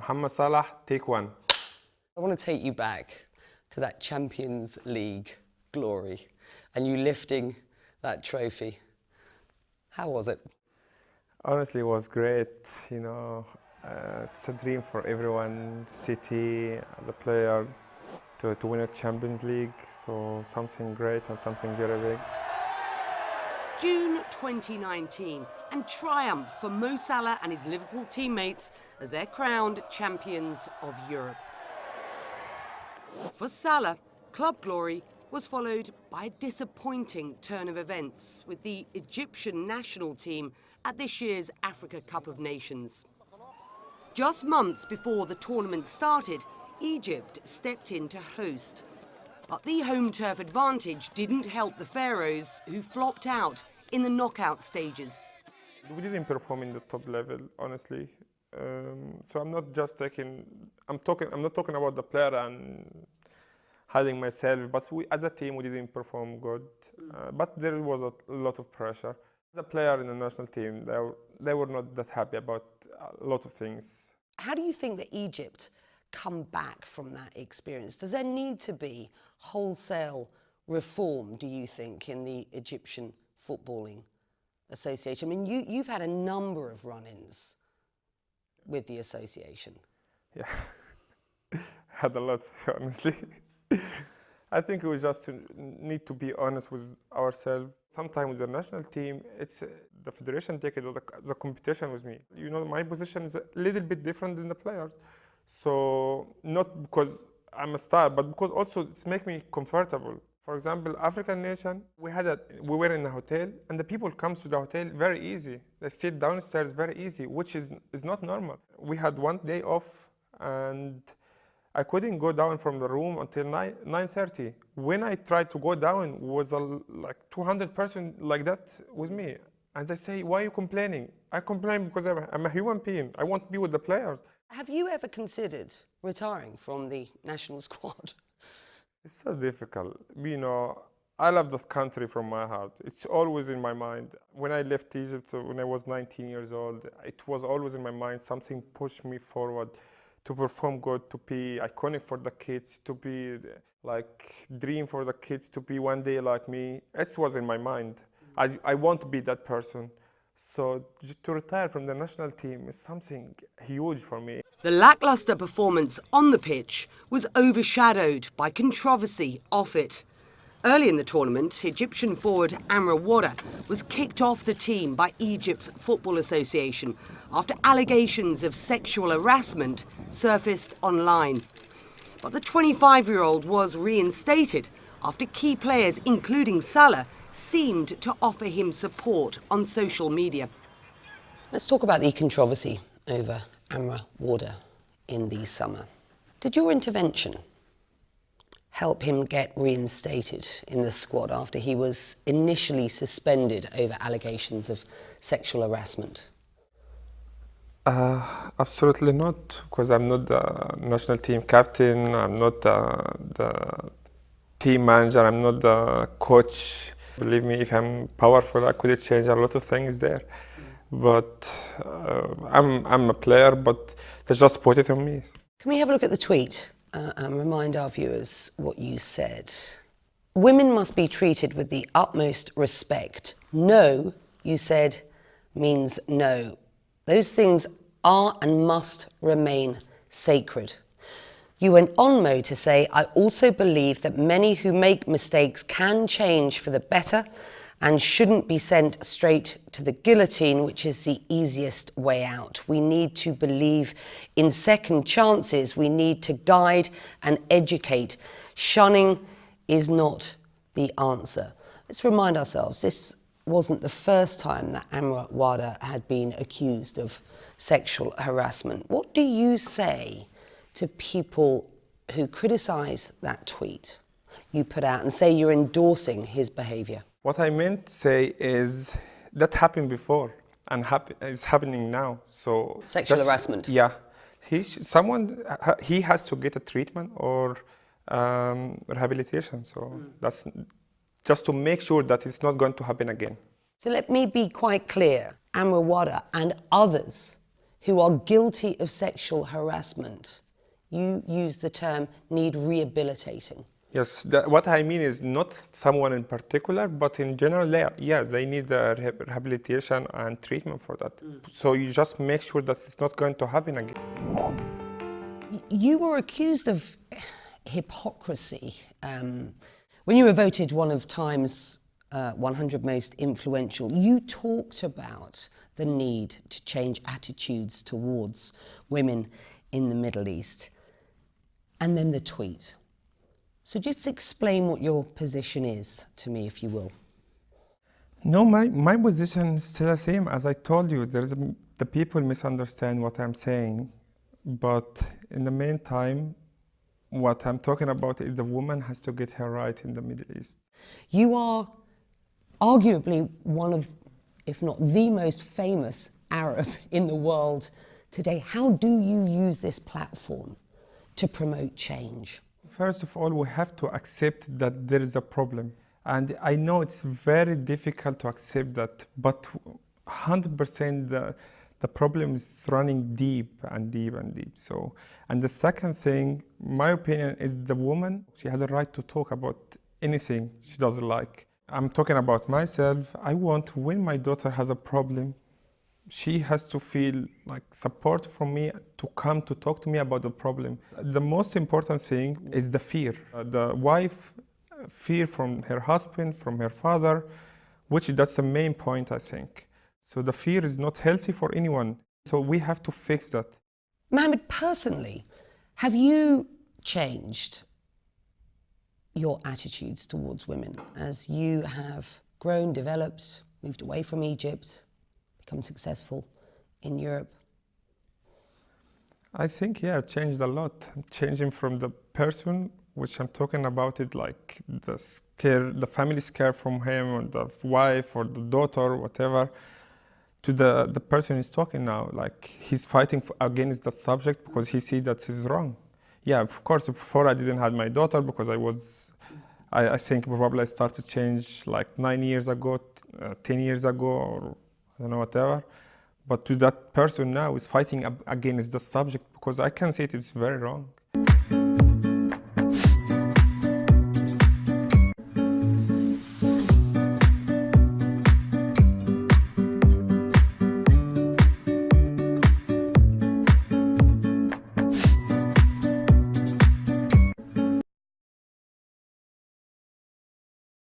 محمد صلاح, take one. I want to take you back to that Champions League glory and you lifting that trophy. How was it? Honestly, it was great. You know, it's a dream for everyone, the city, the player, to win a Champions League. So something great and something very big. June 2019, and triumph for Mo Salah and his Liverpool teammates as they're crowned champions of Europe. For Salah, club glory was followed by a disappointing turn of events with the Egyptian national team at this year's Africa Cup of Nations. Just months before the tournament started, Egypt stepped in to host. But the home turf advantage didn't help the Pharaohs, who flopped out in the knockout stages. We didn't perform in the top level, honestly. So I'm not talking about the player and hiding myself, but as a team we didn't perform good. But there was a lot of pressure. As a player in the national team, they were not that happy about a lot of things. How do you think that Egypt come back from that experience? Does there need to be wholesale reform, do you think, in the Egyptian Footballing Association? I mean, you've had a number of run-ins with the association. Yeah, had a lot, honestly. I think we just need to be honest with ourselves. Sometimes with the national team, it's the federation take it as a competition with me. You know, my position is a little bit different than the players. So not because I'm a star, but because also it's make me comfortable. For example, African nation, we were in a hotel, and the people comes to the hotel very easy. They sit downstairs very easy, which is not normal. We had one day off, and I couldn't go down from the room until 9:30. When I tried to go down, was like 200% like that with me. And they say, why are you complaining? I complain because I'm a human being. I want to be with the players. Have you ever considered retiring from the national squad? It's so difficult. You know, I love this country from my heart. It's always in my mind. When I left Egypt, when I was 19 years old, it was always in my mind. Something pushed me forward to perform good, to be iconic for the kids, to be like dream for the kids, to be one day like me. It was in my mind. I want to be that person. So to retire from the national team is something huge for me. The lacklustre performance on the pitch was overshadowed by controversy off it. Early in the tournament, Egyptian forward Amra Wada was kicked off the team by Egypt's Football Association after allegations of sexual harassment surfaced online. But the 25-year-old was reinstated after key players, including Salah, seemed to offer him support on social media. Let's talk about the controversy over Amra Wada in the summer. Did your intervention help him get reinstated in the squad after he was initially suspended over allegations of sexual harassment? Absolutely not, because I'm not the national team captain, I'm not the team manager, I'm not the coach. Believe me, if I'm powerful, I could change a lot of things there. But I'm a player, but they just put it on me. Can we have a look at the tweet and remind our viewers what you said? Women must be treated with the utmost respect. No, you said, means no. Those things are and must remain sacred. You went on, Mo, to say, I also believe that many who make mistakes can change for the better and shouldn't be sent straight to the guillotine, which is the easiest way out. We need to believe in second chances. We need to guide and educate. Shunning is not the answer. Let's remind ourselves, this wasn't the first time that Amra Wada had been accused of sexual harassment. What do you say to people who criticise that tweet you put out and say you're endorsing his behaviour? What I meant to say is that happened before and is happening now. So sexual harassment. Yeah, he has to get a treatment or rehabilitation. So that's just to make sure that it's not going to happen again. So let me be quite clear. Amra Wada and others who are guilty of sexual harassment, you use the term need rehabilitating. Yes, what I mean is not someone in particular, but in general, they need rehabilitation and treatment for that. So you just make sure that it's not going to happen again. You were accused of hypocrisy when you were voted one of Time's 100 most influential. You talked about the need to change attitudes towards women in the Middle East, and then the tweet. So just explain what your position is to me, if you will. No, my position is still the same. As I told you, the people misunderstand what I'm saying. But in the meantime, what I'm talking about is the woman has to get her right in the Middle East. You are arguably one of, if not the most famous Arab in the world today. How do you use this platform to promote change? First of all, we have to accept that there is a problem. And I know it's very difficult to accept that, but 100% the problem is running deep and deep and deep. So, and the second thing, my opinion, is the woman, she has a right to talk about anything she doesn't like. I'm talking about myself. I want, when my daughter has a problem, she has to feel like support from me to come to talk to me about the problem. The most important thing is the fear. The wife fear from her husband, from her father, which that's the main point, I think. So the fear is not healthy for anyone. So we have to fix that. Mohammed, personally, have you changed your attitudes towards women as you have grown, developed, moved away from Egypt, become successful in Europe? I think, yeah, it changed a lot. I'm changing from the person, which I'm talking about it like the family's care from him, or the wife, or the daughter, or whatever, to the person he's talking now. Like, he's fighting against the subject because he sees that he's wrong. Yeah, of course, before I didn't have my daughter because I think probably I started to change like 9 years ago, 10 years ago, or I don't know, whatever. But to that person now is fighting against the subject because I can see it's very wrong.